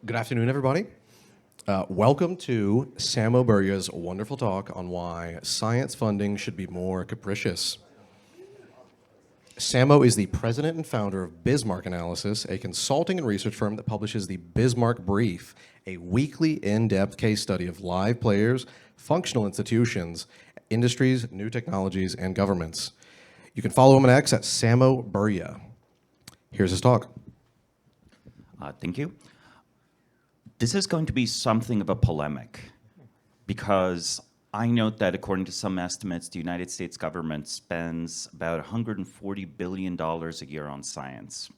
Good afternoon, everybody. Welcome to Samo Burja's wonderful talk on why science funding should be more capricious. Samo is the president and founder of Bismarck Analysis, a consulting and research firm that publishes the Bismarck Brief, a weekly in-depth case study of live players, functional institutions, industries, new technologies, and governments. You can follow him on X at Samo Burja. Here's his talk. Thank you. This is going to be something of a polemic because I note that according to some estimates, the United States government spends about $140 billion a year on science.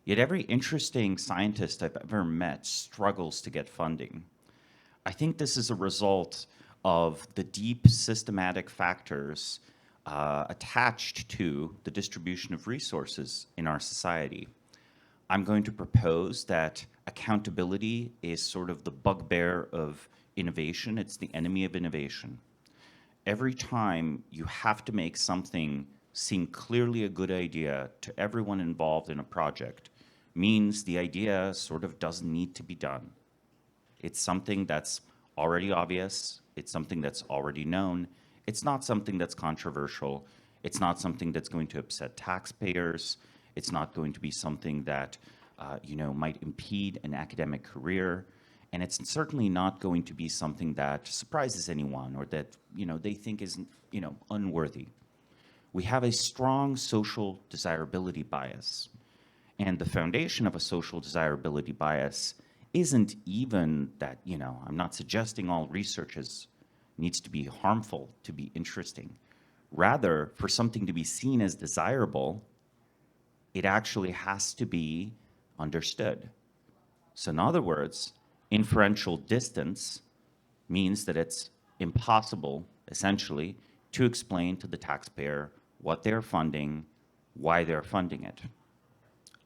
Yet every interesting scientist I've ever met struggles to get funding. I think this is a result of the deep systematic factors attached to the distribution of resources in our society. I'm going to propose that accountability is sort of the bugbear of innovation. It's the enemy of innovation. Every time you have to make something seem clearly a good idea to everyone involved in a project means the idea sort of doesn't need to be done. It's something that's already obvious. It's something that's already known. It's not something that's controversial. It's not something that's going to upset taxpayers. It's not going to be something that might impede an academic career. And it's certainly not going to be something that surprises anyone or that they think is unworthy. We have a strong social desirability bias. And the foundation of a social desirability bias isn't even that, I'm not suggesting all research needs to be harmful to be interesting. Rather, for something to be seen as desirable, it actually has to be understood. So in other words, inferential distance means that it's impossible, essentially, to explain to the taxpayer what they're funding, why they're funding it.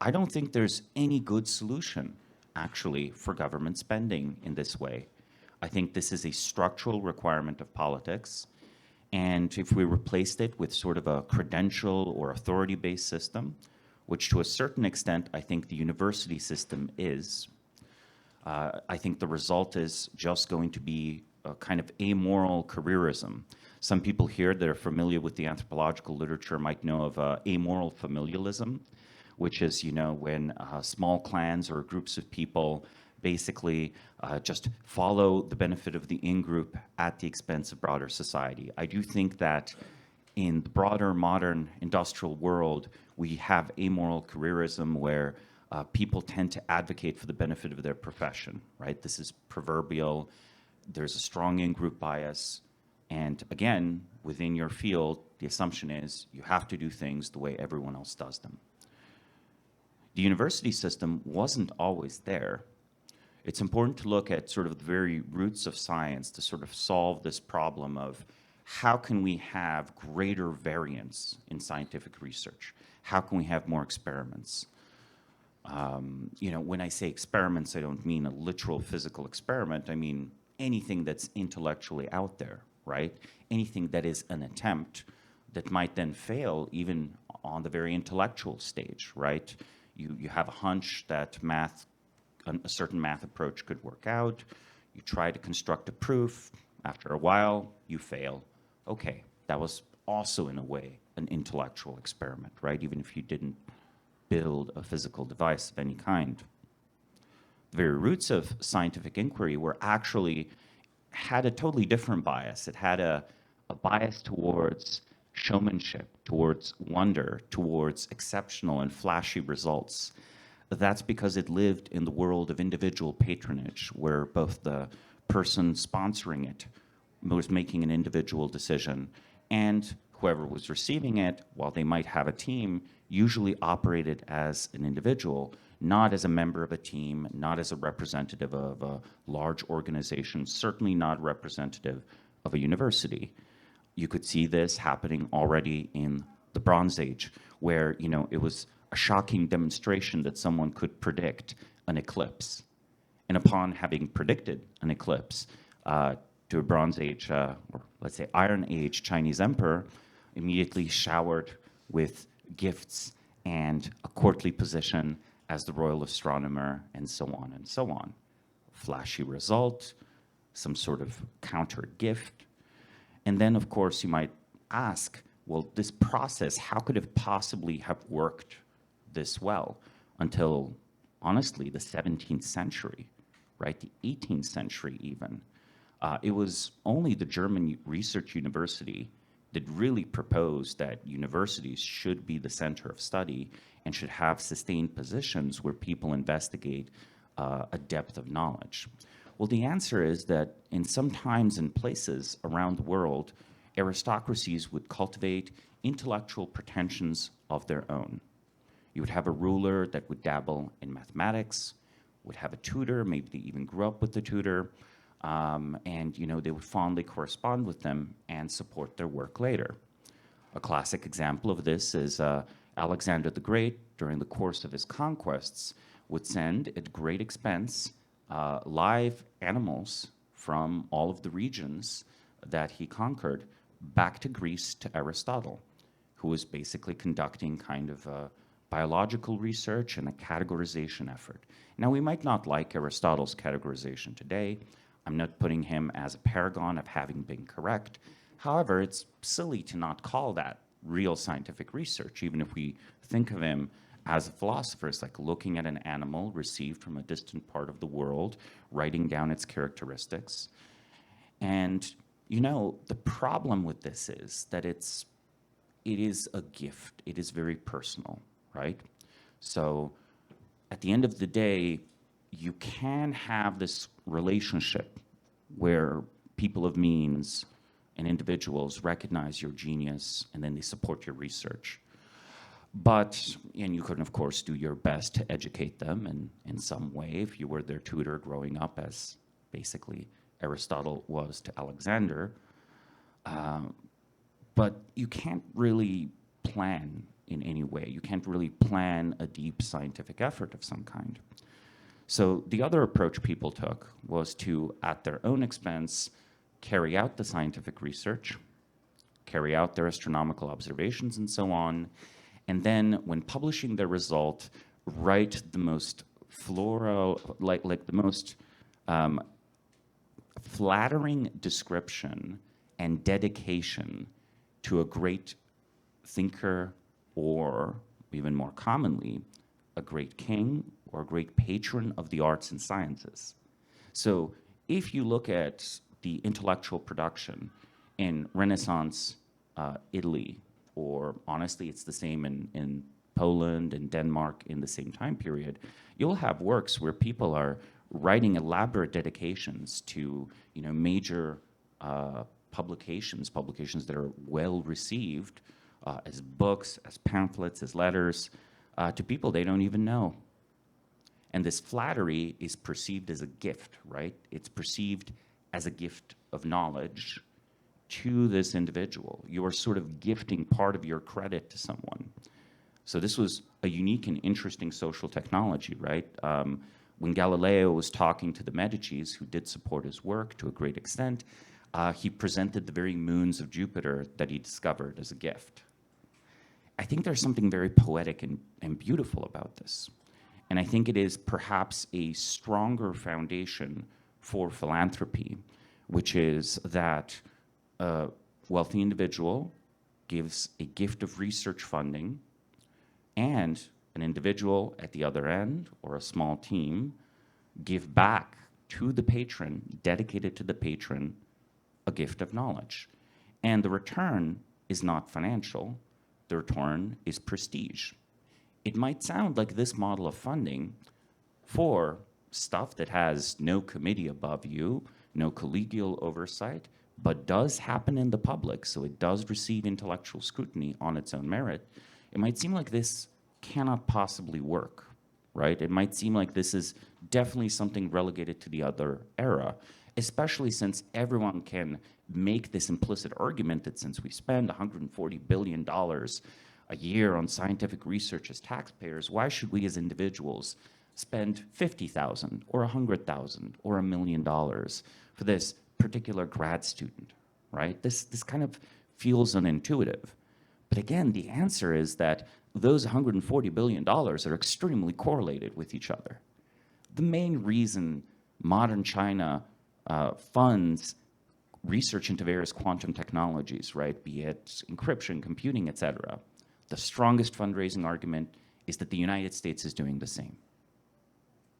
I don't think there's any good solution, actually, for government spending in this way. I think this is a structural requirement of politics. And if we replaced it with sort of a credential or authority-based system, which to a certain extent I think the university system is, I think the result is just going to be a kind of amoral careerism. Some people here that are familiar with the anthropological literature might know of amoral familialism, which is, when small clans or groups of people basically just follow the benefit of the in-group at the expense of broader society. I do think that in the broader modern industrial world, we have amoral careerism where people tend to advocate for the benefit of their profession, right? This is proverbial. There's a strong in-group bias. And again, within your field, the assumption is you have to do things the way everyone else does them. The university system wasn't always there. It's important to look at sort of the very roots of science to sort of solve this problem of how can we have greater variance in scientific research? How can we have more experiments? When I say experiments, I don't mean a literal physical experiment. I mean anything that's intellectually out there, right? Anything that is an attempt that might then fail even on the very intellectual stage, right? You have a hunch that a certain math approach could work out. You try to construct a proof. After a while, you fail. Okay, that was also, in a way, an intellectual experiment, right? Even if you didn't build a physical device of any kind. The very roots of scientific inquiry had a totally different bias. It had a bias towards showmanship, towards wonder, towards exceptional and flashy results. That's because it lived in the world of individual patronage, where both the person sponsoring it was making an individual decision, and whoever was receiving it, while they might have a team, usually operated as an individual, not as a member of a team, not as a representative of a large organization, certainly not representative of a university. You could see this happening already in the Bronze Age, where it was a shocking demonstration that someone could predict an eclipse. And upon having predicted an eclipse, to a Bronze Age, or let's say Iron Age Chinese emperor, immediately showered with gifts and a courtly position as the royal astronomer, and so on and so on. Flashy result, some sort of counter gift. And then, of course, you might ask, well, this process, how could it possibly have worked this well until, honestly, the 17th century, right? The 18th century even. It was only the German research university that really proposed that universities should be the center of study and should have sustained positions where people investigate a depth of knowledge. Well, the answer is that in some times and places around the world, aristocracies would cultivate intellectual pretensions of their own. You would have a ruler that would dabble in mathematics, would have a tutor, maybe they even grew up with the tutor, and they would fondly correspond with them and support their work later. A classic example of this is Alexander the Great, during the course of his conquests, would send at great expense live animals from all of the regions that he conquered back to Greece to Aristotle, who was basically conducting kind of a biological research and a categorization effort. Now, we might not like Aristotle's categorization today. I'm not putting him as a paragon of having been correct. However, it's silly to not call that real scientific research, even if we think of him as a philosopher. It's like looking at an animal received from a distant part of the world, writing down its characteristics. And, the problem with this is that it is a gift. It is very personal, right? So at the end of the day, you can have this relationship where people of means and individuals recognize your genius and then they support your research. And you can, of course, do your best to educate them in some way if you were their tutor growing up, as basically Aristotle was to Alexander. But you can't really plan in any way. You can't really plan a deep scientific effort of some kind. So the other approach people took was to, at their own expense, carry out the scientific research, carry out their astronomical observations and so on, and then when publishing their result, write the most floral, like the most flattering description and dedication to a great thinker, or even more commonly, a great king or a great patron of the arts and sciences. So if you look at the intellectual production in Renaissance Italy, or honestly, it's the same in Poland and Denmark in the same time period, you'll have works where people are writing elaborate dedications to major publications that are well received as books, as pamphlets, as letters, to people they don't even know. And this flattery is perceived as a gift, right? It's perceived as a gift of knowledge to this individual. You are sort of gifting part of your credit to someone. So this was a unique and interesting social technology, right? When Galileo was talking to the Medicis, who did support his work to a great extent, he presented the very moons of Jupiter that he discovered as a gift. I think there's something very poetic and beautiful about this. And I think it is perhaps a stronger foundation for philanthropy, which is that a wealthy individual gives a gift of research funding, and an individual at the other end, or a small team, give back to the patron, dedicated to the patron, a gift of knowledge. And the return is not financial, the return is prestige. It might sound like this model of funding for stuff that has no committee above you, no collegial oversight, but does happen in the public, so it does receive intellectual scrutiny on its own merit. It might seem like this cannot possibly work, right? It might seem like this is definitely something relegated to the other era, especially since everyone can make this implicit argument that since we spend $140 billion a year on scientific research as taxpayers, why should we as individuals spend $50,000 or $100,000 or $1 million for this particular grad student, right? This kind of feels unintuitive. But again, the answer is that those $140 billion are extremely correlated with each other. The main reason modern China funds research into various quantum technologies, right, be it encryption, computing, etc., the strongest fundraising argument is that the United States is doing the same.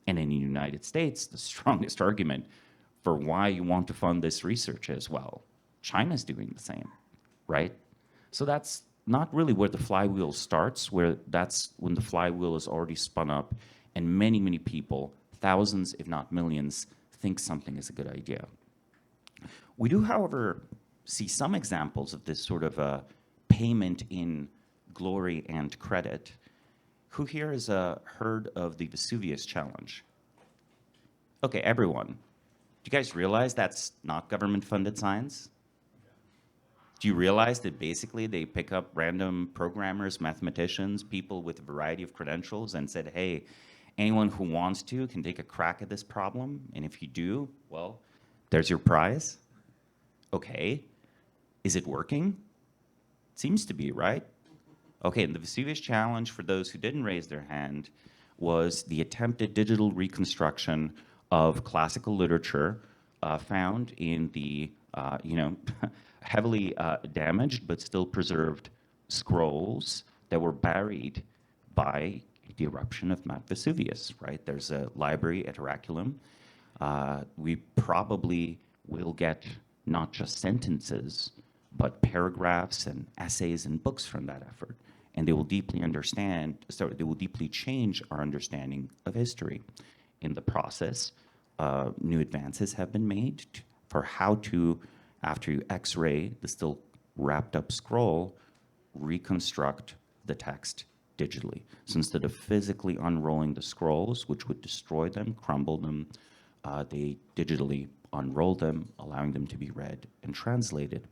And in the United States, the strongest argument for why you want to fund this research is, well, China's doing the same, right? So that's not really where the flywheel starts, where that's when the flywheel is already spun up and many, many people, thousands if not millions, think something is a good idea. We do, however, see some examples of this sort of payment in glory and credit. Who here has heard of the Vesuvius Challenge? Okay, everyone. Do you guys realize that's not government-funded science? Do you realize that basically they pick up random programmers, mathematicians, people with a variety of credentials and said, hey, anyone who wants to can take a crack at this problem, and if you do, well, there's your prize? Okay. Is it working? Seems to be, right? Okay, and the Vesuvius Challenge, for those who didn't raise their hand, was the attempted digital reconstruction of classical literature found in the, heavily damaged but still preserved scrolls that were buried by the eruption of Mount Vesuvius, right? There's a library at Heracleum. We probably will get not just sentences, but paragraphs and essays and books from that effort. And they will deeply they will deeply change our understanding of history. In the process, new advances have been made for how to, after you X-ray the still wrapped up scroll, reconstruct the text digitally. So instead of physically unrolling the scrolls, which would destroy them, crumble them, they digitally unroll them, allowing them to be read and translated.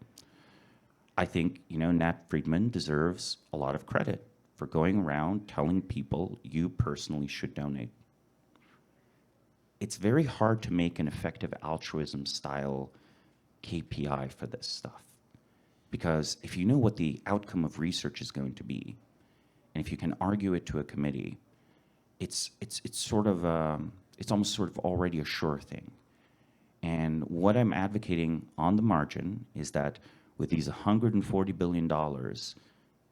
I think, Nat Friedman deserves a lot of credit for going around telling people you personally should donate. It's very hard to make an effective altruism style KPI for this stuff. Because if you know what the outcome of research is going to be, and if you can argue it to a committee, it's almost sort of already a sure thing. And what I'm advocating on the margin is that with these $140 billion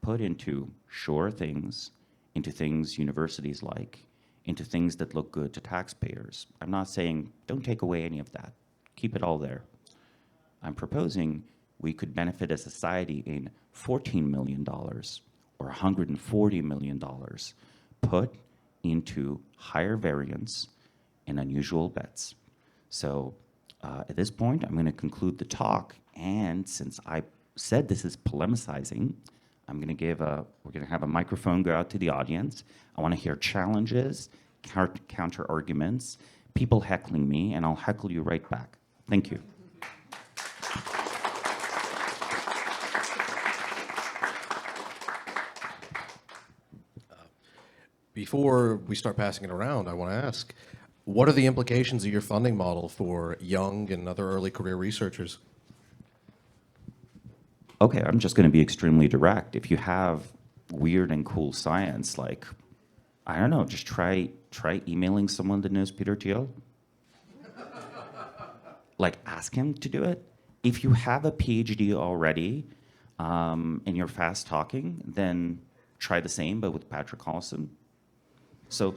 put into sure things, into things universities like, into things that look good to taxpayers. I'm not saying don't take away any of that. Keep it all there. I'm proposing we could benefit as a society in $14 million or $140 million put into higher variance and unusual bets. So at this point, I'm going to conclude the talk. And since I said this is polemicizing, we're going to have a microphone go out to the audience. I want to hear challenges, counter arguments, people heckling me, and I'll heckle you right back. Thank you. Before we start passing it around, I want to ask, what are the implications of your funding model for young and other early career researchers? Okay, I'm just going to be extremely direct. If you have weird and cool science, like, I don't know, just try emailing someone that knows Peter Thiel. Like, ask him to do it. If you have a PhD already and you're fast talking, then try the same, but with Patrick Collison. So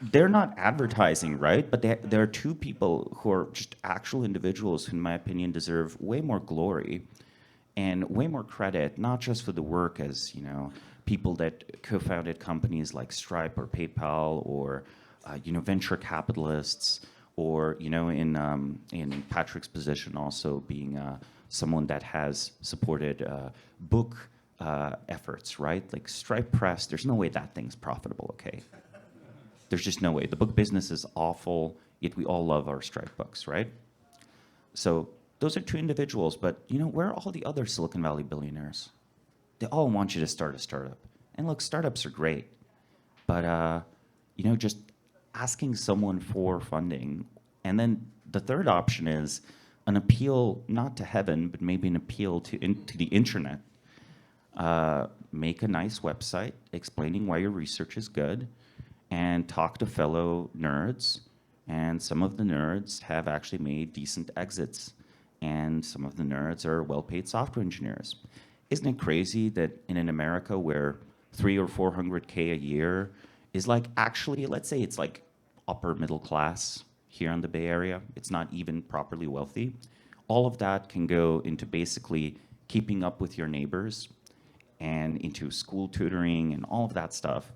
they're not advertising, right? But there are two people who are just actual individuals who, in my opinion, deserve way more glory and way more credit, not just for the work as, people that co-founded companies like Stripe or PayPal or, venture capitalists or, in Patrick's position also being someone that has supported book efforts, right? Like Stripe Press, there's no way that thing's profitable, okay? There's just no way. The book business is awful, yet we all love our Stripe books, right? So those are two individuals, but where are all the other Silicon Valley billionaires? They all want you to start a startup. And look, startups are great, but just asking someone for funding. And then the third option is an appeal, not to heaven, but maybe an appeal to the internet. make a nice website explaining why your research is good and talk to fellow nerds. And some of the nerds have actually made decent exits. And some of the nerds are well-paid software engineers. Isn't it crazy that in an America where 300 or 400K a year is like actually, let's say it's like upper middle class here in the Bay Area, it's not even properly wealthy, all of that can go into basically keeping up with your neighbors and into school tutoring and all of that stuff.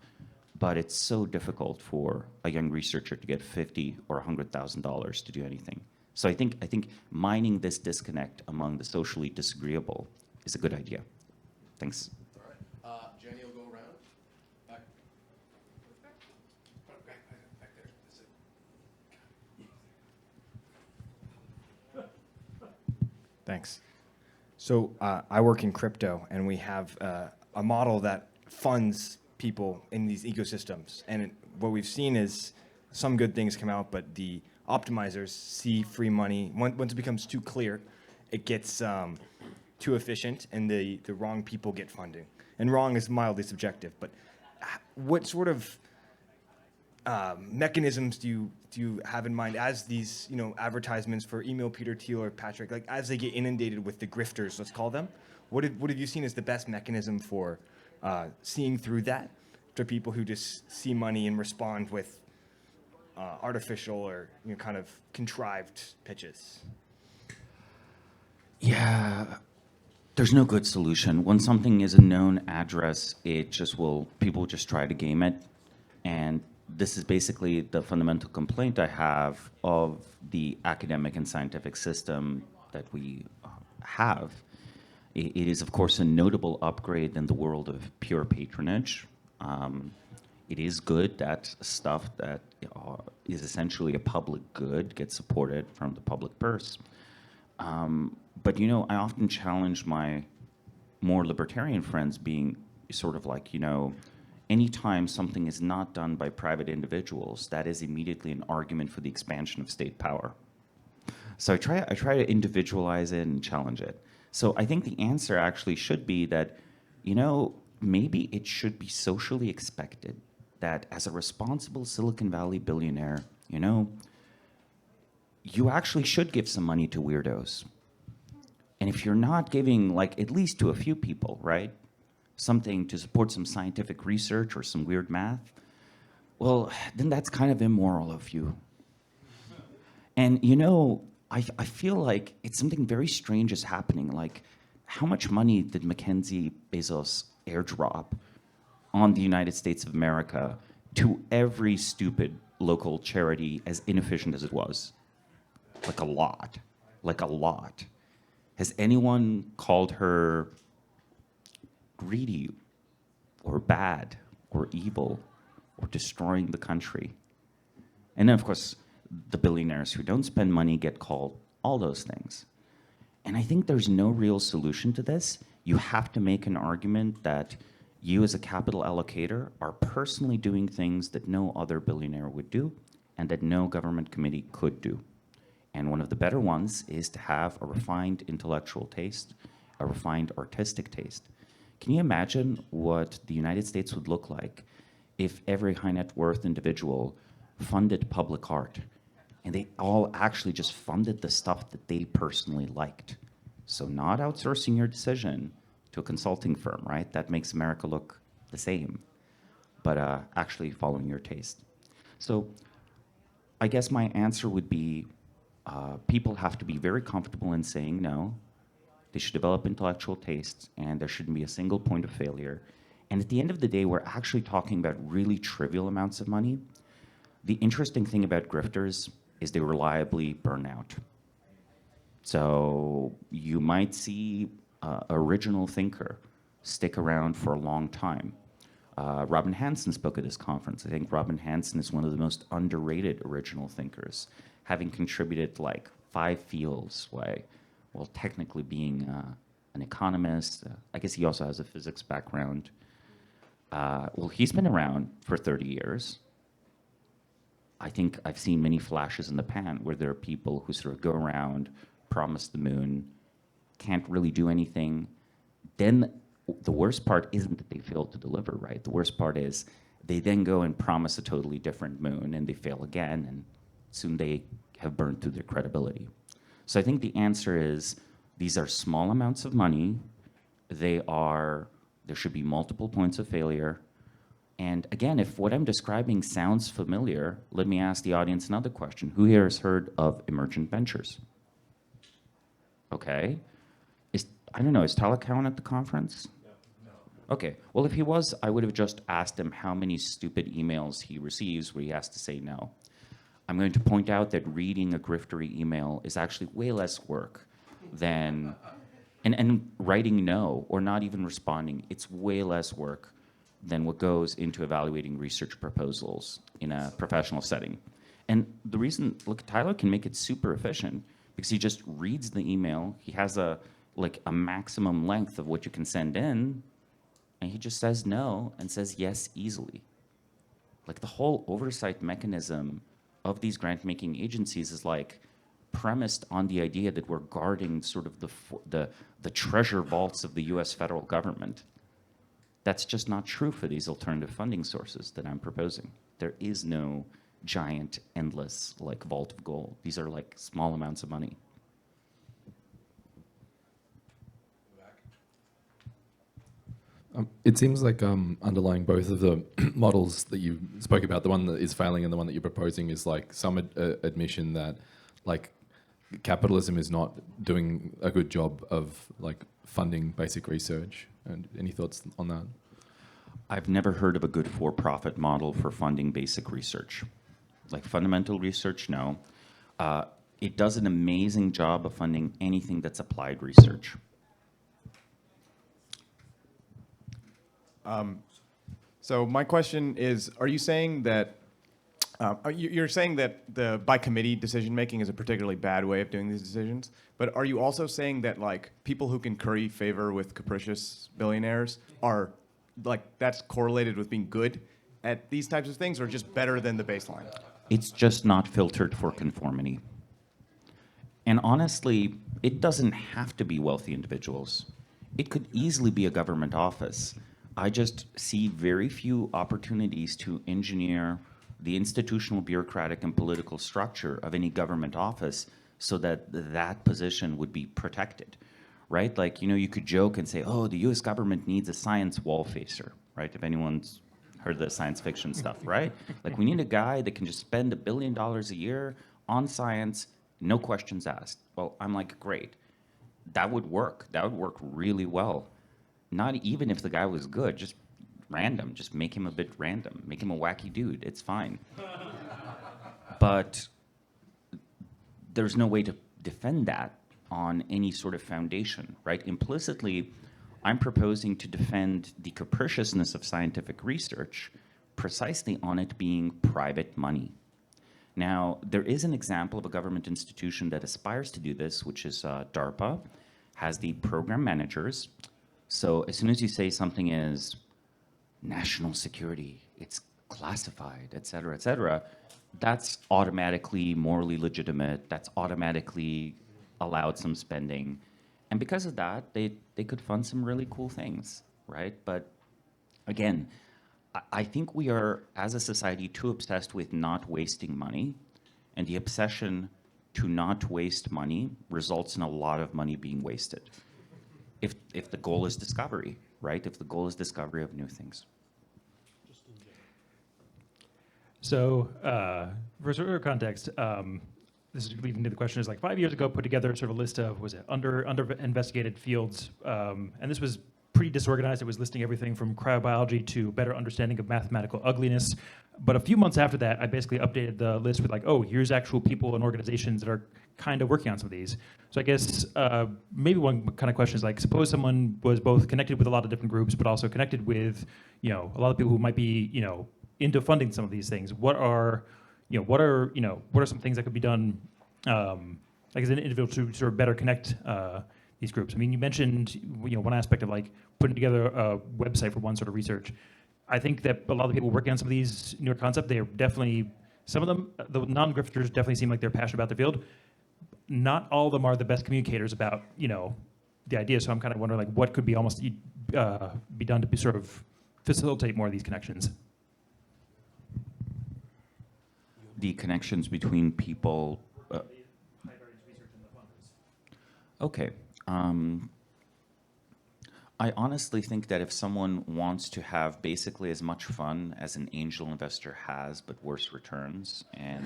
But it's so difficult for a young researcher to get $50,000 or $100,000 to do anything. So I think mining this disconnect among the socially disagreeable is a good idea. Thanks. All right. Jenny will go around. Back. Back there. That's it. Thanks. So I work in crypto, and we have a model that funds people in these ecosystems. And what we've seen is some good things come out, but the optimizers see free money. Once it becomes too clear, it gets too efficient, and the wrong people get funding. And wrong is mildly subjective, but what sort of mechanisms do you have in mind as these advertisements for email Peter Thiel or Patrick, like as they get inundated with the grifters, let's call them? What have you seen as the best mechanism for seeing through that to people who just see money and respond with artificial or kind of contrived pitches? Yeah, there's no good solution. When something is a known address, people just try to game it. And this is basically the fundamental complaint I have of the academic and scientific system that we have. It is, of course, a notable upgrade in the world of pure patronage. It is good that stuff that is essentially a public good gets supported from the public purse. But, I often challenge my more libertarian friends being sort of like, anytime something is not done by private individuals, that is immediately an argument for the expansion of state power. So I try to individualize it and challenge it. So I think the answer actually should be that, maybe it should be socially expected that as a responsible Silicon Valley billionaire, you actually should give some money to weirdos. And if you're not giving, at least to a few people, right, something to support some scientific research or some weird math, well, then that's kind of immoral of you. And, I feel like it's something very strange is happening. Like, how much money did Mackenzie Bezos airdrop on the United States of America to every stupid local charity as inefficient as it was? Like a lot. Has anyone called her greedy or bad or evil or destroying the country? And then, of course, the billionaires who don't spend money get called all those things. And I think there's no real solution to this. You have to make an argument that you as a capital allocator are personally doing things that no other billionaire would do and that no government committee could do. And one of the better ones is to have a refined intellectual taste, a refined artistic taste. Can you imagine what the United States would look like if every high net worth individual funded public art and they all actually just funded the stuff that they personally liked? So not outsourcing your decision to a consulting firm, right? That makes America look the same, but actually following your taste. So I guess my answer would be people have to be very comfortable in saying no. They should develop intellectual tastes, and there shouldn't be a single point of failure. And at the end of the day, we're actually talking about really trivial amounts of money. The interesting thing about grifters is they reliably burn out. So you might see original thinker stick around for a long time. Robin Hanson spoke at this conference. I think Robin Hanson is one of the most underrated original thinkers, having contributed 5 fields, well, technically being an economist. I guess he also has a physics background. Well, he's been around for 30 years. I think I've seen many flashes in the pan where there are people who sort of go around, promise the moon, can't really do anything. Then the worst part isn't that they failed to deliver, right? The worst part is they then go and promise a totally different moon and they fail again, and soon they have burned through their credibility. So I think the answer is these are small amounts of money. There should be multiple points of failure. And again, if what I'm describing sounds familiar, let me ask the audience another question. Who here has heard of emergent ventures? Okay. I don't know, is Tyler Cowen at the conference? No. Okay, well, if he was, I would have just asked him how many stupid emails he receives where he has to say no. I'm going to point out that reading a griftery email is actually way less work than, and writing no, or not even responding, it's way less work than what goes into evaluating research proposals in a professional setting. And the reason, look, Tyler can make it super efficient because he just reads the email, he has a maximum length of what you can send in, and he just says no and says yes easily. Like the whole oversight mechanism of these grant-making agencies is like premised on the idea that we're guarding sort of the treasure vaults of the US federal government. That's just not true for these alternative funding sources that I'm proposing. There is no giant, endless like vault of gold. These are like small amounts of money. It seems like underlying both of the models that you spoke about, the one that is failing and the one that you're proposing, is like some admission that like capitalism is not doing a good job of like funding basic research. And any thoughts on that? I've never heard of a good for-profit model for funding basic research. Like fundamental research, no. It does an amazing job of funding anything that's applied research. So my question is, are you saying that, you're saying that the by committee decision making is a particularly bad way of doing these decisions, but are you also saying that like people who can curry favor with capricious billionaires are like, that's correlated with being good at these types of things, or just better than the baseline? It's just not filtered for conformity. And honestly, it doesn't have to be wealthy individuals. It could easily be a government office. I just see very few opportunities to engineer the institutional, bureaucratic, and political structure of any government office so that that position would be protected, right? Like, you know, you could joke and say, oh, the US government needs a science wall facer, right? If anyone's heard the science fiction stuff, right? Like, we need a guy that can just spend $1 billion a year on science, no questions asked. Well, I'm like, great. That would work. That would work really well. Not even if the guy was good, just random. Just make him a bit random. Make him a wacky dude. It's fine. But there's no way to defend that on any sort of foundation, right? Implicitly, I'm proposing to defend the capriciousness of scientific research precisely on it being private money. Now, there is an example of a government institution that aspires to do this, which is DARPA, has the program managers. So as soon as you say something is national security, it's classified, et cetera, that's automatically morally legitimate. That's automatically allowed some spending. And because of that, they could fund some really cool things, right? But again, I think we are, as a society, too obsessed with not wasting money. And the obsession to not waste money results in a lot of money being wasted. If the goal is discovery, right? If the goal is discovery of new things. So, for sort of context, this is leading to the question is like 5 years ago, put together sort of a list of, was it under investigated fields, and this was pretty disorganized. It was listing everything from cryobiology to better understanding of mathematical ugliness. But a few months after that, I basically updated the list with like, oh, here's actual people and organizations that are kind of working on some of these. So I guess maybe one kind of question is like, suppose someone was both connected with a lot of different groups, but also connected with, you know, a lot of people who might be, you know, into funding some of these things. What are some things that could be done, like as an individual to sort of better connect these groups? I mean, you mentioned, you know, one aspect of like putting together a website for one sort of research. I think that a lot of people working on some of these newer concepts, they are definitely, some of them, the non-grifters definitely seem like they're passionate about the field. Not all of them are the best communicators about, you know, the idea. So I'm kind of wondering like what could be almost be done to be sort of facilitate more of these connections? The connections between people. Okay. I honestly think that if someone wants to have basically as much fun as an angel investor has, but worse returns, and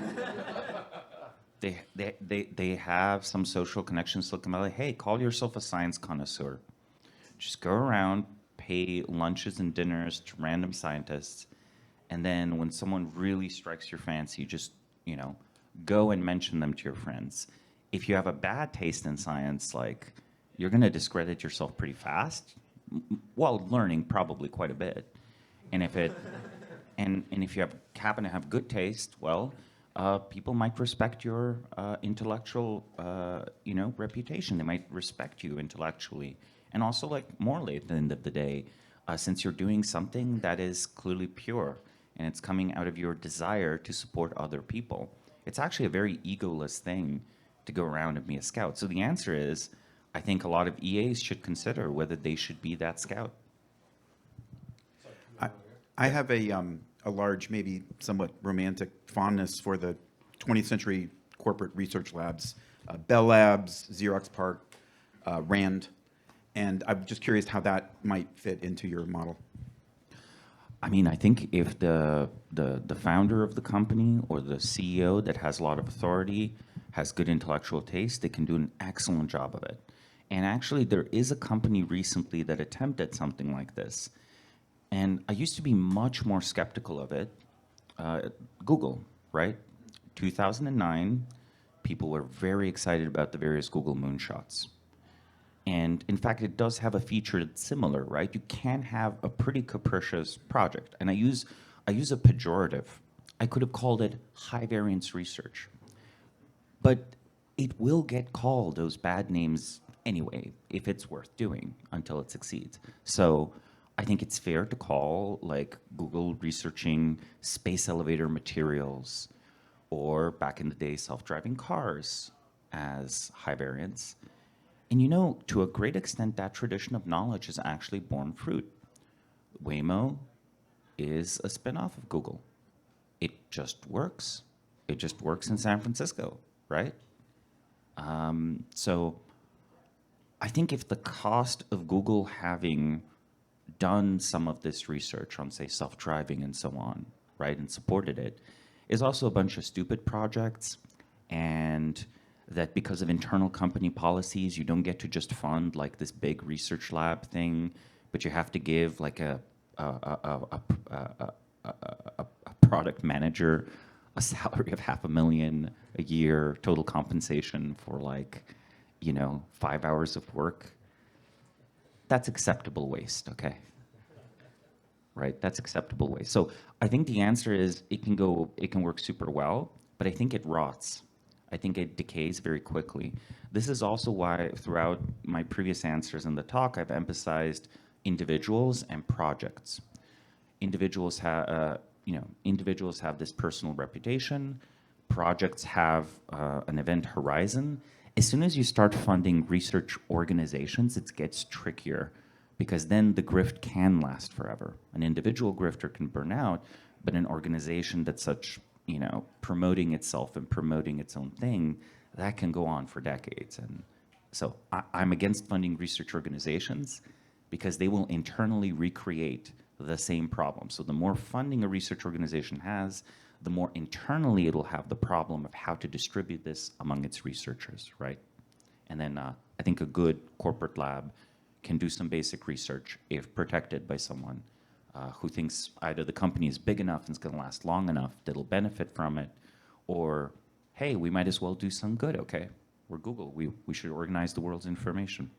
they have some social connections to come out like, hey, call yourself a science connoisseur. Just go around, pay lunches and dinners to random scientists, and then when someone really strikes your fancy, just, go and mention them to your friends. If you have a bad taste in science, like, you're going to discredit yourself pretty fast, while learning probably quite a bit. And if if you happen to have good taste, well, people might respect your intellectual, reputation. They might respect you intellectually, and also like morally at the end of the day, since you're doing something that is clearly pure and it's coming out of your desire to support other people. It's actually a very egoless thing to go around and be a scout. So the answer is, I think a lot of EAs should consider whether they should be that scout. I have a large, maybe somewhat romantic fondness for the 20th century corporate research labs, Bell Labs, Xerox PARC, RAND, and I'm just curious how that might fit into your model. I mean, I think if the founder of the company or the CEO that has a lot of authority has good intellectual taste, they can do an excellent job of it. And actually, there is a company recently that attempted something like this. And I used to be much more skeptical of it. Google, right? 2009, people were very excited about the various Google moonshots. And in fact, it does have a feature that's similar, right? You can have a pretty capricious project. And I use a pejorative. I could have called it high variance research. But it will get called those bad names anyway, if it's worth doing, until it succeeds. So I think it's fair to call like Google researching space elevator materials, or back in the day, self-driving cars as high variance. And to a great extent, that tradition of knowledge has actually borne fruit. Waymo is a spin-off of Google. It just works. It just works in San Francisco, right? So I think if the cost of Google having done some of this research on, say, self-driving and so on, right, and supported it, is also a bunch of stupid projects, and that because of internal company policies, you don't get to just fund like this big research lab thing, but you have to give like a product manager a salary of $500,000 a year, total compensation for 5 hours of work. That's acceptable waste, okay? Right, that's acceptable waste. So I think the answer is it can work super well, but I think it rots. I think it decays very quickly. This is also why throughout my previous answers in the talk, I've emphasized individuals and projects. Individuals have this personal reputation. Projects have an event horizon. As soon as you start funding research organizations, it gets trickier, because then the grift can last forever. An individual grifter can burn out, but an organization that's such, promoting itself and promoting its own thing, that can go on for decades. And so I'm against funding research organizations because they will internally recreate the same problem. So the more funding a research organization has, the more internally it'll have the problem of how to distribute this among its researchers, right? And then I think a good corporate lab can do some basic research if protected by someone who thinks either the company is big enough and it's going to last long enough that it'll benefit from it, or, hey, we might as well do some good, okay? We're Google. We should organize the world's information.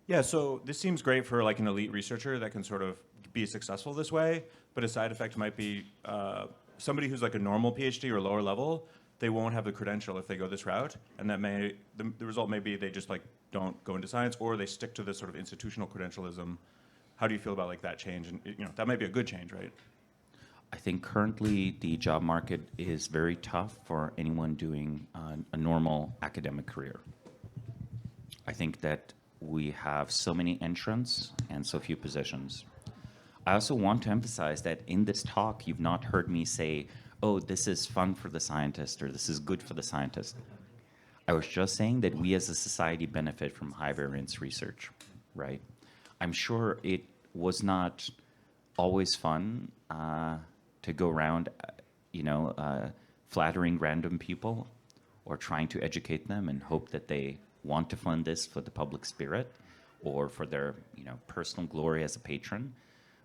Yeah, so this seems great for like an elite researcher that can sort of be successful this way, but a side effect might be somebody who's like a normal PhD or lower level, they won't have the credential if they go this route, and that the result may be they just like don't go into science, or they stick to this sort of institutional credentialism. How do you feel about like that change? And that might be a good change, right? I think currently the job market is very tough for anyone doing a normal academic career. I think that we have so many entrants and so few positions. I also want to emphasize that in this talk, you've not heard me say, oh, this is fun for the scientist or this is good for the scientist. I was just saying that we as a society benefit from high variance research, right? I'm sure it was not always fun to go around, flattering random people or trying to educate them and hope that they want to fund this for the public spirit or for their personal glory as a patron.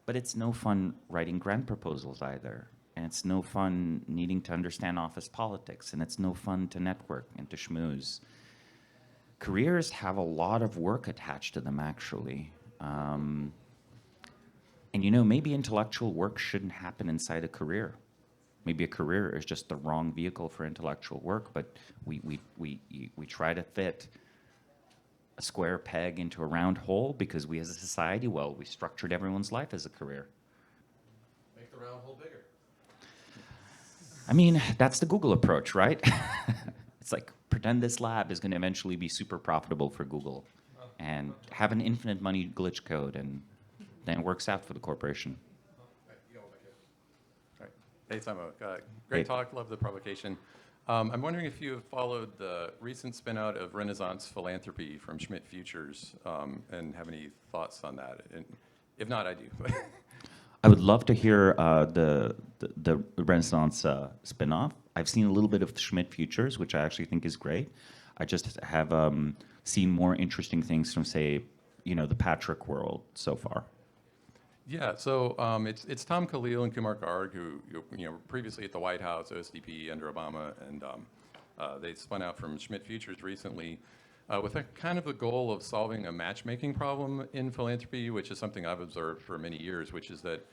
But it's no fun writing grant proposals either. And it's no fun needing to understand office politics. And it's no fun to network and to schmooze. Careers have a lot of work attached to them, actually. And maybe intellectual work shouldn't happen inside a career. Maybe a career is just the wrong vehicle for intellectual work, but we try to fit a square peg into a round hole because we as a society, we structured everyone's life as a career. Make the round hole bigger. I mean, that's the Google approach, right? It's like, pretend this lab is going to eventually be super profitable for Google and have an infinite money glitch code, and then it works out for the corporation. Right. Hey, Samo. Great talk. Love the publication. I'm wondering if you have followed the recent spin-out of Renaissance Philanthropy from Schmidt Futures and have any thoughts on that. And if not, I do. I would love to hear the Renaissance spin-off. I've seen a little bit of Schmidt Futures, which I actually think is great. I just have seen more interesting things from, say, the Patrick world so far. Yeah, so it's Tom Khalil and Kumar Garg, who previously at the White House, OSDP under Obama, and they spun out from Schmidt Futures recently with a kind of a goal of solving a matchmaking problem in philanthropy, which is something I've observed for many years, which is that,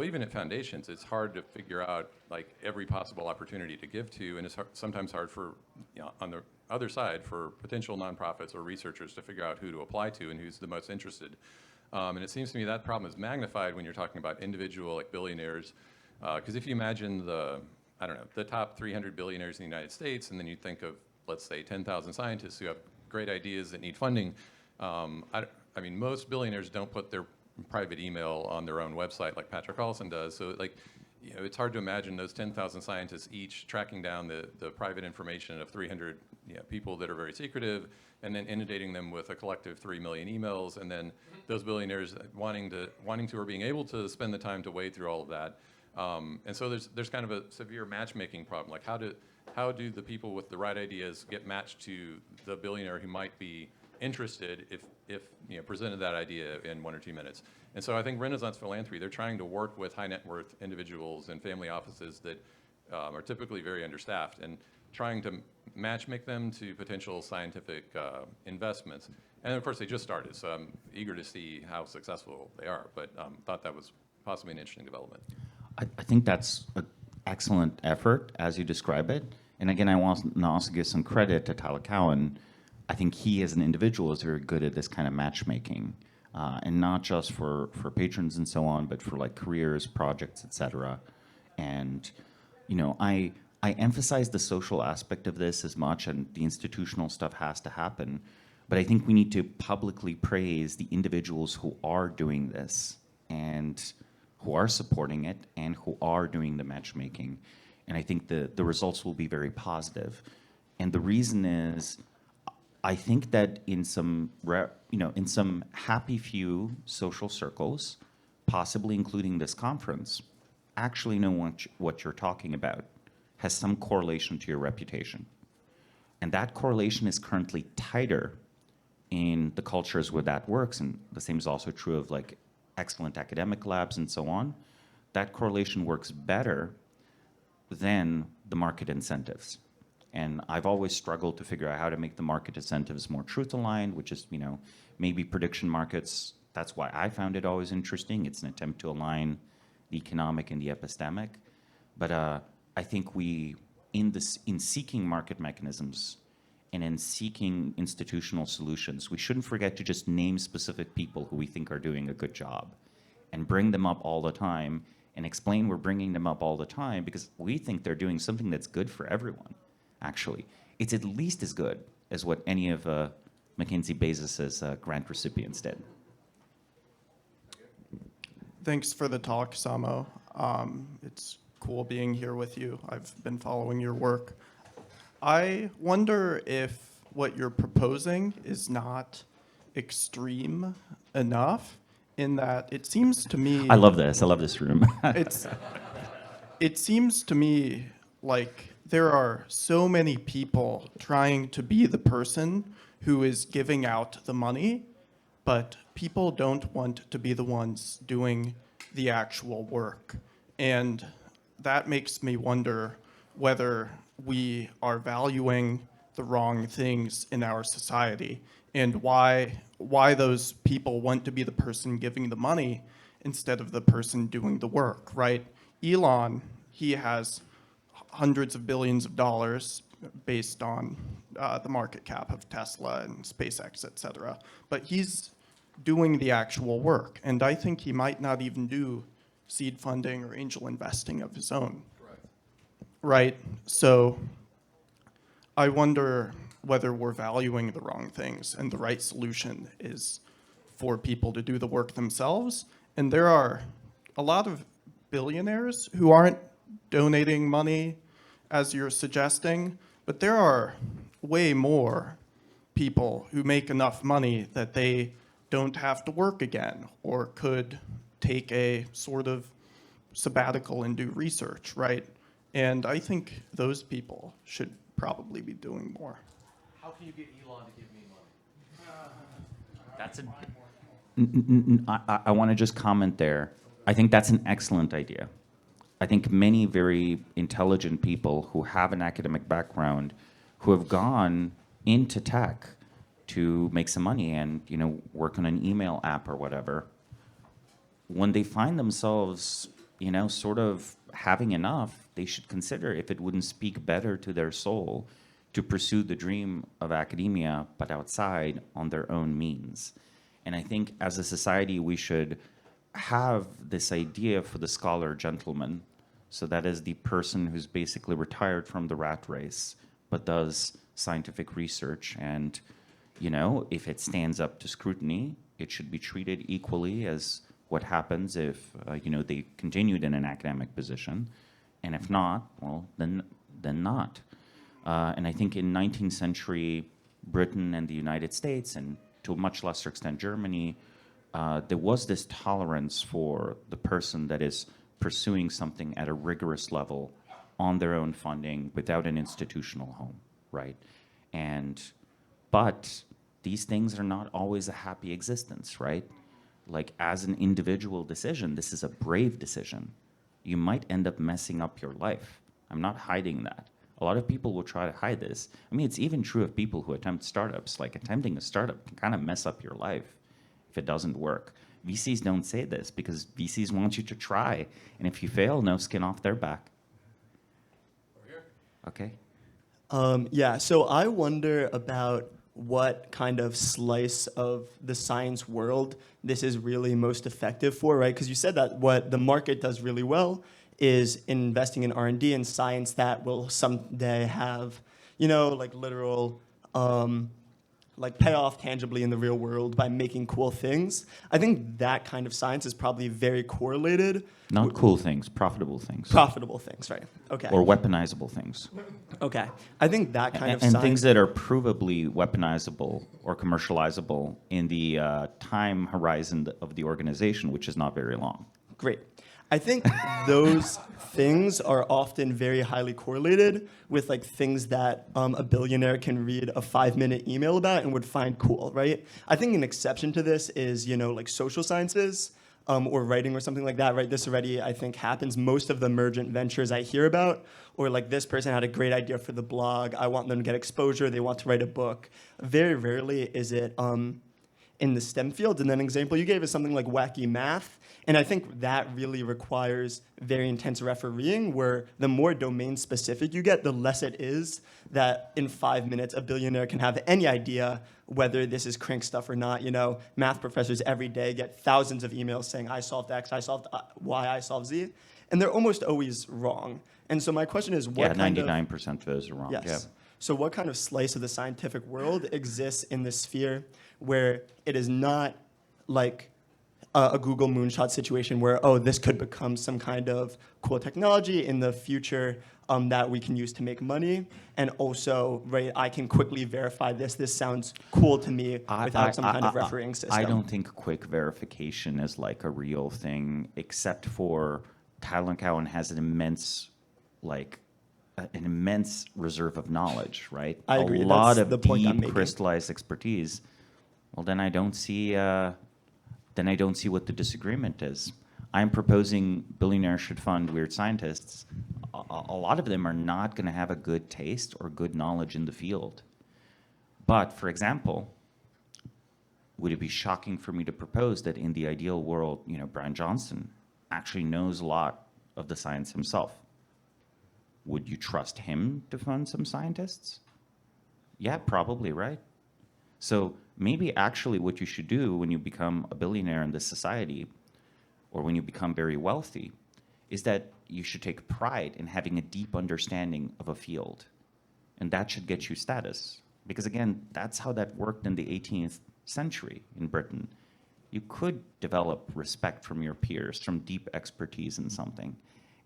even at foundations, it's hard to figure out like every possible opportunity to give to, and it's sometimes hard for, on the other side, for potential nonprofits or researchers to figure out who to apply to and who's the most interested. And it seems to me that problem is magnified when you're talking about individual billionaires, because if you imagine the top 300 billionaires in the United States, and then you think of, let's say, 10,000 scientists who have great ideas that need funding. Most billionaires don't put their private email on their own website like Patrick Collison does. So it's hard to imagine those 10,000 scientists each tracking down the private information of 300 people that are very secretive, and then inundating them with a collective 3 million emails, and then those billionaires wanting to or being able to spend the time to wade through all of that. And so there's kind of a severe matchmaking problem. Like how do the people with the right ideas get matched to the billionaire who might be interested if presented that idea in 1 or 2 minutes? And so I think Renaissance Philanthropy, they're trying to work with high net worth individuals and family offices that are typically very understaffed, and trying to matchmake them to potential scientific investments. And of course, they just started, so I'm eager to see how successful they are, but thought that was possibly an interesting development. I think that's an excellent effort, as you describe it. And again, I want to also give some credit to Tyler Cowen. I think he, as an individual, is very good at this kind of matchmaking, and not just for patrons and so on, but for like careers, projects, etc. And I emphasize the social aspect of this as much, and the institutional stuff has to happen. But I think we need to publicly praise the individuals who are doing this and who are supporting it and who are doing the matchmaking. And I think the results will be very positive. And the reason is, I think that in some happy few social circles, possibly including this conference, actually know what you're talking about has some correlation to your reputation. And that correlation is currently tighter in the cultures where that works, and the same is also true of like excellent academic labs and so on. That correlation works better than the market incentives. And I've always struggled to figure out how to make the market incentives more truth-aligned, which is, maybe prediction markets. That's why I found it always interesting. It's an attempt to align the economic and the epistemic. But I think in seeking market mechanisms and in seeking institutional solutions, we shouldn't forget to just name specific people who we think are doing a good job and bring them up all the time and explain we're bringing them up all the time because we think they're doing something that's good for everyone, actually. It's at least as good as what any of Mackenzie Bezos's grant recipients did. Thanks for the talk, Samo. It's cool being here with you. I've been following your work. I wonder if what you're proposing is not extreme enough in that it seems to me... I love this. I love this room. It seems to me like there are so many people trying to be the person who is giving out the money, but people don't want to be the ones doing the actual work. And that makes me wonder whether we are valuing the wrong things in our society and why those people want to be the person giving the money instead of the person doing the work, right? Elon, he has hundreds of billions of dollars based on the market cap of Tesla and SpaceX, et cetera. But he's doing the actual work. And I think he might not even do seed funding or angel investing of his own. Right? So I wonder whether we're valuing the wrong things, and the right solution is for people to do the work themselves. And there are a lot of billionaires who aren't donating money as you're suggesting, but there are way more people who make enough money that they don't have to work again or could take a sort of sabbatical and do research, right? And I think those people should probably be doing more. How can you get Elon to give me money? That's I want to just comment there. I think that's an excellent idea. I think many very intelligent people who have an academic background, who have gone into tech to make some money and work on an email app or whatever, when they find themselves sort of having enough, they should consider if it wouldn't speak better to their soul to pursue the dream of academia, but outside on their own means. And I think as a society, we should have this idea for the scholar gentleman. So that is the person who's basically retired from the rat race, but does scientific research. And, if it stands up to scrutiny, it should be treated equally as what happens if, they continued in an academic position. And if not, well, then not. And I think in 19th century Britain and the United States, and to a much lesser extent Germany, there was this tolerance for the person that is pursuing something at a rigorous level on their own funding without an institutional home, right? But these things are not always a happy existence, right? Like as an individual decision, this is a brave decision. You might end up messing up your life. I'm not hiding that. A lot of people will try to hide this. I mean, it's even true of people who attempt startups. Like attempting a startup can kind of mess up your life if it doesn't work. VCs don't say this because VCs want you to try. And if you fail, no skin off their back. Okay. Yeah, so I wonder about what kind of slice of the science world this is really most effective for, right? Because you said that what the market does really well is investing in R&D and science that will someday have, like literal, like pay off tangibly in the real world by making cool things. I think that kind of science is probably very correlated. Not cool things, profitable things. Profitable things, right? Okay. Or weaponizable things. Okay. I think that kind of and science... things that are provably weaponizable or commercializable in the time horizon of the organization, which is not very long. Great. I think those things are often very highly correlated with like things that a billionaire can read a 5-minute email about and would find cool, right? I think an exception to this is, like social sciences or writing or something like that, right? This already, I think, happens. Most of the emergent ventures I hear about, or like this person had a great idea for the blog, I want them to get exposure, they want to write a book. Very rarely is it in the STEM fields. And then an example you gave is something like wacky math. And I think that really requires very intense refereeing, where the more domain specific you get, the less it is that in 5 minutes a billionaire can have any idea whether this is crank stuff or not. Math professors every day get thousands of emails saying, I solved X, I solved Y, I solved Z. And they're almost always wrong. And so my question is, what kind of... 99% of those are wrong. Yes. Yeah. So what kind of slice of the scientific world exists in this sphere where it is not like a Google moonshot situation where, oh, this could become some kind of cool technology in the future that we can use to make money, and also, right, I can quickly verify this. This sounds cool to me without some kind of refereeing system. I don't think quick verification is like a real thing, except for Tyler Cowen has an immense, like, an immense reserve of knowledge, right? I agree. A lot That's of the point I'm deep making. crystallized expertise. Well, then I don't see what the disagreement is. I'm proposing billionaires should fund weird scientists. A lot of them are not going to have a good taste or good knowledge in the field. But, for example, would it be shocking for me to propose that in the ideal world, Brian Johnson actually knows a lot of the science himself? Would you trust him to fund some scientists? Yeah, probably, right? So maybe actually what you should do when you become a billionaire in this society, or when you become very wealthy, is that you should take pride in having a deep understanding of a field. And that should get you status. Because again, that's how that worked in the 18th century in Britain. You could develop respect from your peers, from deep expertise in something.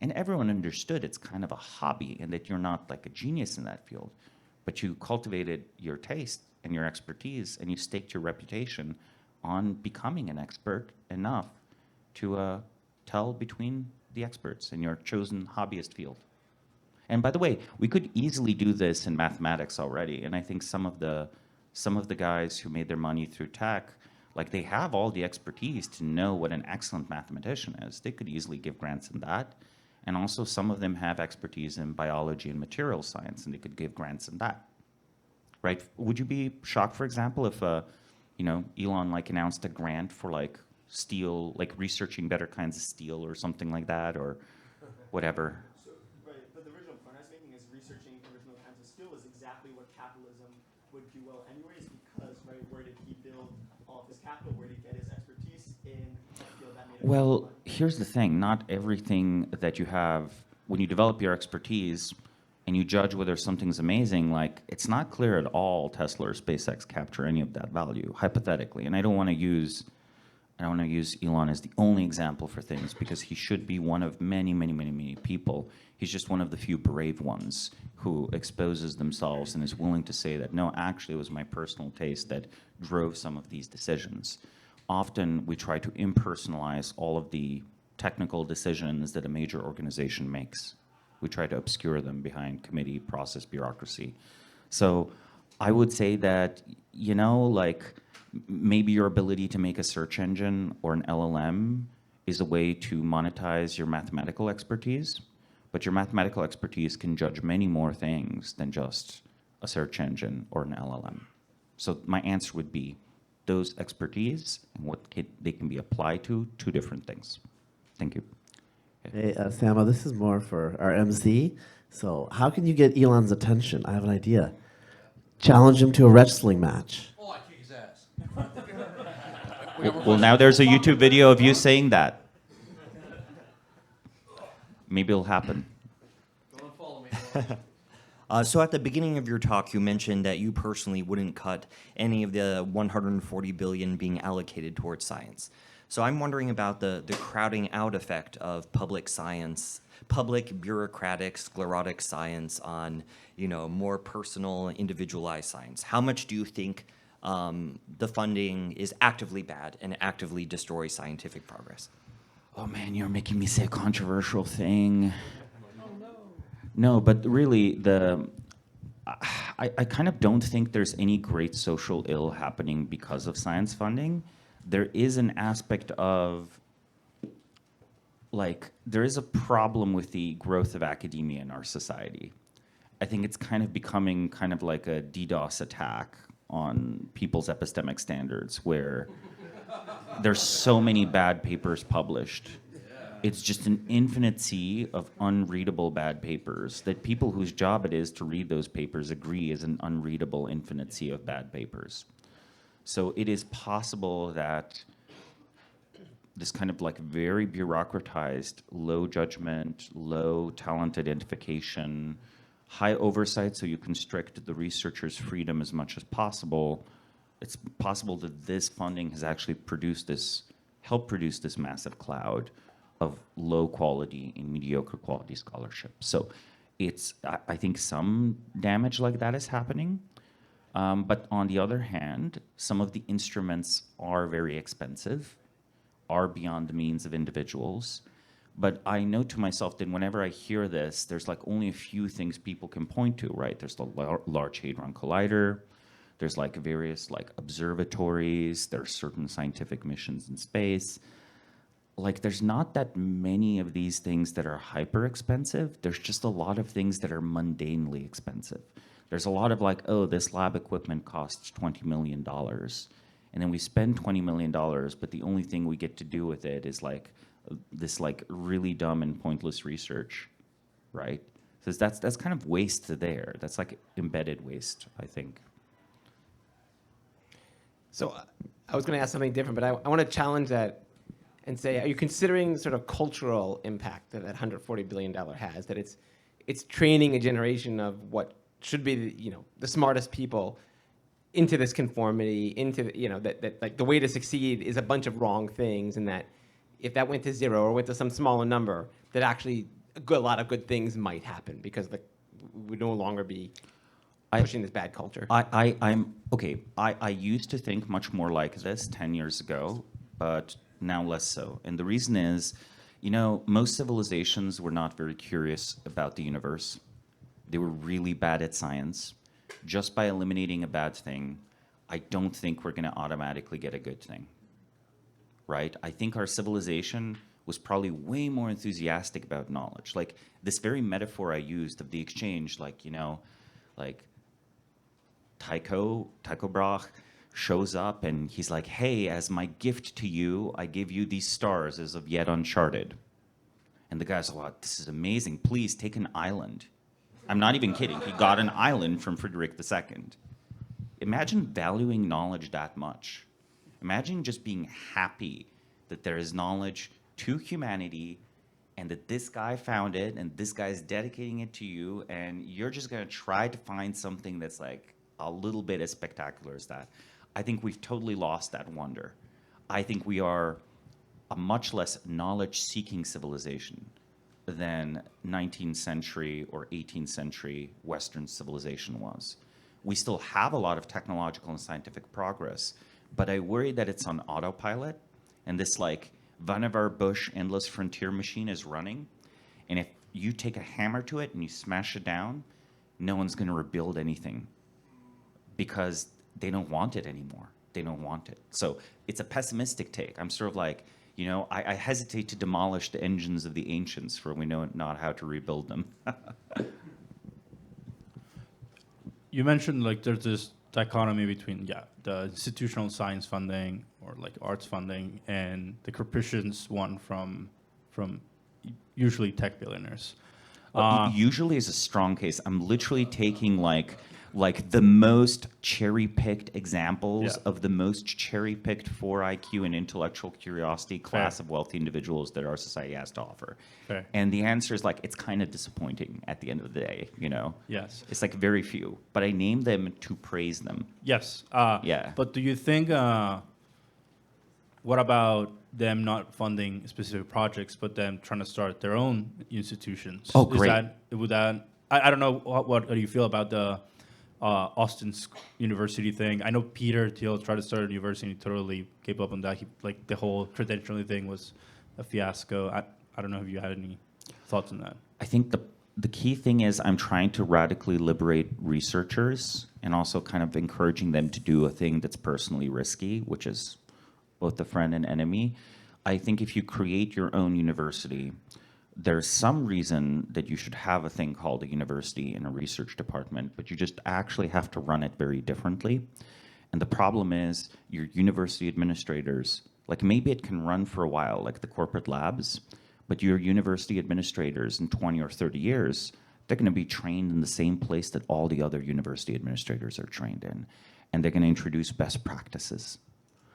And everyone understood it's kind of a hobby and that you're not like a genius in that field. But you cultivated your taste and your expertise, and you staked your reputation on becoming an expert enough to tell between the experts in your chosen hobbyist field. And by the way, we could easily do this in mathematics already, and I think some of the guys who made their money through tech, like they have all the expertise to know what an excellent mathematician is. They could easily give grants in that. And also some of them have expertise in biology and material science, and they could give grants in that. Right? Would you be shocked, for example, if Elon like announced a grant for like steel, like researching better kinds of steel or something like that, or whatever? So, right, but the original point I was making is researching original kinds of steel is exactly what capitalism would do well anyways, because, right, where did he build all of his capital? Where did he get his expertise in a field that made him Well, here's the thing. Not everything that you have, when you develop your expertise and you judge whether something's amazing, like it's not clear at all Tesla or SpaceX capture any of that value, hypothetically. And I don't want to use Elon as the only example for things, because he should be one of many, many, many, many people. He's just one of the few brave ones who exposes themselves and is willing to say that, no, actually it was my personal taste that drove some of these decisions. Often we try to impersonalize all of the technical decisions that a major organization makes. We try to obscure them behind committee, process, bureaucracy. So I would say that, maybe your ability to make a search engine or an LLM is a way to monetize your mathematical expertise, but your mathematical expertise can judge many more things than just a search engine or an LLM. So my answer would be those expertise and what they can be applied to, two different things. Thank you. Hey, Samo, this is more for our MC. So how can you get Elon's attention? I have an idea. Challenge him to a wrestling match. Oh, I kick his ass. Well, now there's a YouTube video of you saying that. Maybe it'll happen. Don't follow me. So at the beginning of your talk, you mentioned that you personally wouldn't cut any of the 140 billion being allocated towards science. So I'm wondering about the crowding out effect of public science, public bureaucratic sclerotic science on, more personal, individualized science. How much do you think the funding is actively bad and actively destroys scientific progress? Oh man, you're making me say a controversial thing. No, but really, I kind of don't think there's any great social ill happening because of science funding. There is an aspect of, there is a problem with the growth of academia in our society. I think it's kind of becoming kind of like a DDoS attack on people's epistemic standards, where there's so many bad papers published. It's just an infinite sea of unreadable bad papers that people whose job it is to read those papers agree is an unreadable infinite sea of bad papers. So it is possible that this kind of very bureaucratized, low judgment, low talent identification, high oversight so you constrict the researcher's freedom as much as possible, it's possible that this funding has actually helped produce this massive cloud of low quality and mediocre quality scholarship. So I think some damage like that is happening. But on the other hand, some of the instruments are very expensive, are beyond the means of individuals. But I know to myself that whenever I hear this, there's like only a few things people can point to, right? There's the Large Hadron Collider, there's like various like observatories, there are certain scientific missions in space. Like there's not that many of these things that are hyper expensive. There's just a lot of things that are mundanely expensive. There's a lot of like, oh, this lab equipment costs $20 million. And then we spend $20 million, but the only thing we get to do with it is like this like really dumb and pointless research, right? So that's kind of waste there. That's like embedded waste, I think. So I was going to ask something different, but I want to challenge that and say, are you considering sort of cultural impact that $140 billion has? That it's training a generation of what should be the smartest people into this conformity, into that like the way to succeed is a bunch of wrong things, and that if that went to zero or went to some smaller number, that actually a lot of good things might happen because we would no longer be pushing this bad culture. I used to think much more like this 10 years ago, but now less so. And the reason is, most civilizations were not very curious about the universe. They were really bad at science. Just by eliminating a bad thing, I don't think we're going to automatically get a good thing. Right? I think our civilization was probably way more enthusiastic about knowledge. Like this very metaphor I used of the exchange, like Tycho Brahe shows up and he's like, hey, as my gift to you, I give you these stars as of yet uncharted. And the guy's like, wow, this is amazing. Please take an island. I'm not even kidding. He got an island from Frederick II. Imagine valuing knowledge that much. Imagine just being happy that there is knowledge to humanity and that this guy found it and this guy's dedicating it to you, and you're just going to try to find something that's like a little bit as spectacular as that. I think we've totally lost that wonder. I think we are a much less knowledge-seeking civilization than 19th century or 18th century Western civilization was. We still have a lot of technological and scientific progress, but I worry that it's on autopilot, and this like Vannevar Bush endless frontier machine is running, and if you take a hammer to it and you smash it down, no one's going to rebuild anything because they don't want it anymore. They don't want it. So it's a pessimistic take. I'm sort of like, I hesitate to demolish the engines of the ancients, for we know not how to rebuild them. You mentioned like there's this dichotomy between the institutional science funding or like arts funding and the capricious one from usually tech billionaires. Usually is a strong case. I'm literally taking like the most cherry-picked examples of the most cherry-picked for IQ and intellectual curiosity class of wealthy individuals that our society has to offer. Fair. And the answer is like, it's kind of disappointing at the end of the day, Yes. It's like very few, but I named them to praise them. Yes. Yeah. But do you think, what about them not funding specific projects, but them trying to start their own institutions? Oh, great. I don't know what do you feel about the Austin University thing? I know Peter Thiel tried to start a university and he totally gave up on that. The whole credentialing thing was a fiasco. I don't know if you had any thoughts on that. I think the key thing is I'm trying to radically liberate researchers and also kind of encouraging them to do a thing that's personally risky, which is both a friend and enemy. I think if you create your own university, there's some reason that you should have a thing called a university and a research department, but you just actually have to run it very differently. And the problem is your university administrators, like maybe it can run for a while, like the corporate labs, but your university administrators in 20 or 30 years, they're going to be trained in the same place that all the other university administrators are trained in. And they're going to introduce best practices.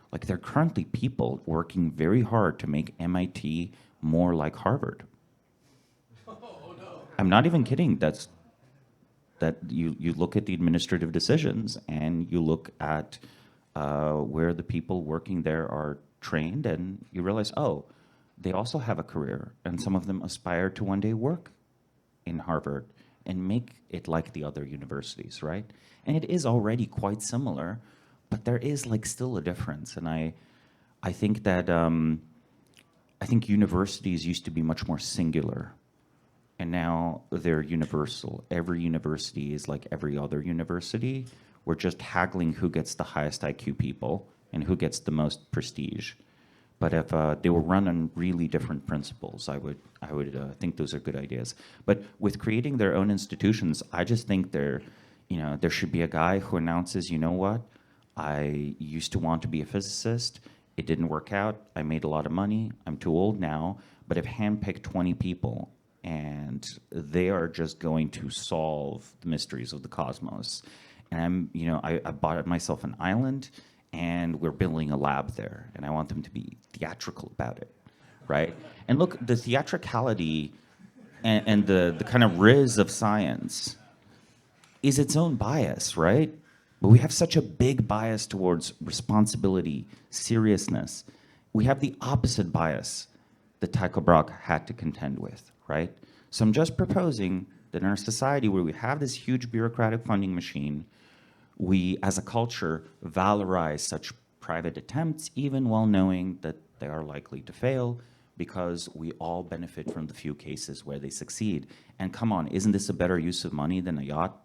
Like there are currently people working very hard to make MIT more like Harvard. I'm not even kidding. that you look at the administrative decisions and you look at where the people working there are trained, and you realize, oh, they also have a career, and some of them aspire to one day work in Harvard and make it like the other universities, right? And it is already quite similar, but there is like still a difference. And I think that I think universities used to be much more singular, and now they're universal. Every university is like every other university. We're just haggling who gets the highest IQ people and who gets the most prestige. But if they were run on really different principles, I would think those are good ideas. But with creating their own institutions, I just think there should be a guy who announces, you know what, I used to want to be a physicist. It didn't work out. I made a lot of money. I'm too old now. But I've handpicked 20 people, and they are just going to solve the mysteries of the cosmos. And I bought myself an island, and we're building a lab there, and I want them to be theatrical about it, right? And look, the theatricality and the kind of riz of science is its own bias, right? But we have such a big bias towards responsibility, seriousness. We have the opposite bias that Tycho Brahe had to contend with, right? So I'm just proposing that in our society where we have this huge bureaucratic funding machine, we, as a culture, valorize such private attempts, even while knowing that they are likely to fail, because we all benefit from the few cases where they succeed. And come on, isn't this a better use of money than a yacht?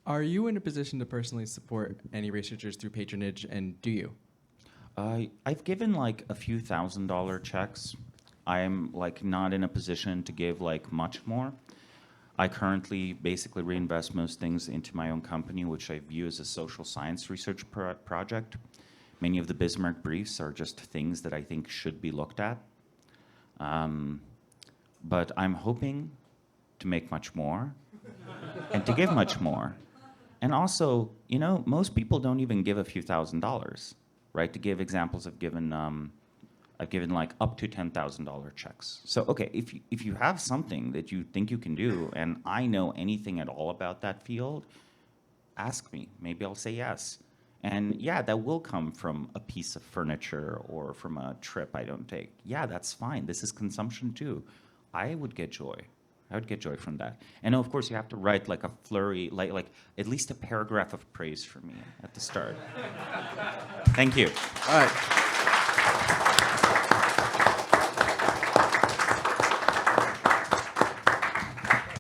Are you in a position to personally support any researchers through patronage, and do you? I've given like a few $1,000 checks. I'm like not in a position to give like much more. I currently basically reinvest most things into my own company, which I view as a social science research project. Many of the Bismarck briefs are just things that I think should be looked at. But I'm hoping to make much more and to give much more. And also, most people don't even give a few $1,000s, right? To give examples, I've given like up to $10,000 checks. So, okay, if you have something that you think you can do, and I know anything at all about that field, ask me. Maybe I'll say yes. And yeah, that will come from a piece of furniture or from a trip I don't take. Yeah, that's fine. This is consumption too. I would get joy. I would get joy from that. And of course, you have to write like a flurry, like at least a paragraph of praise for me at the start. Thank you. All right.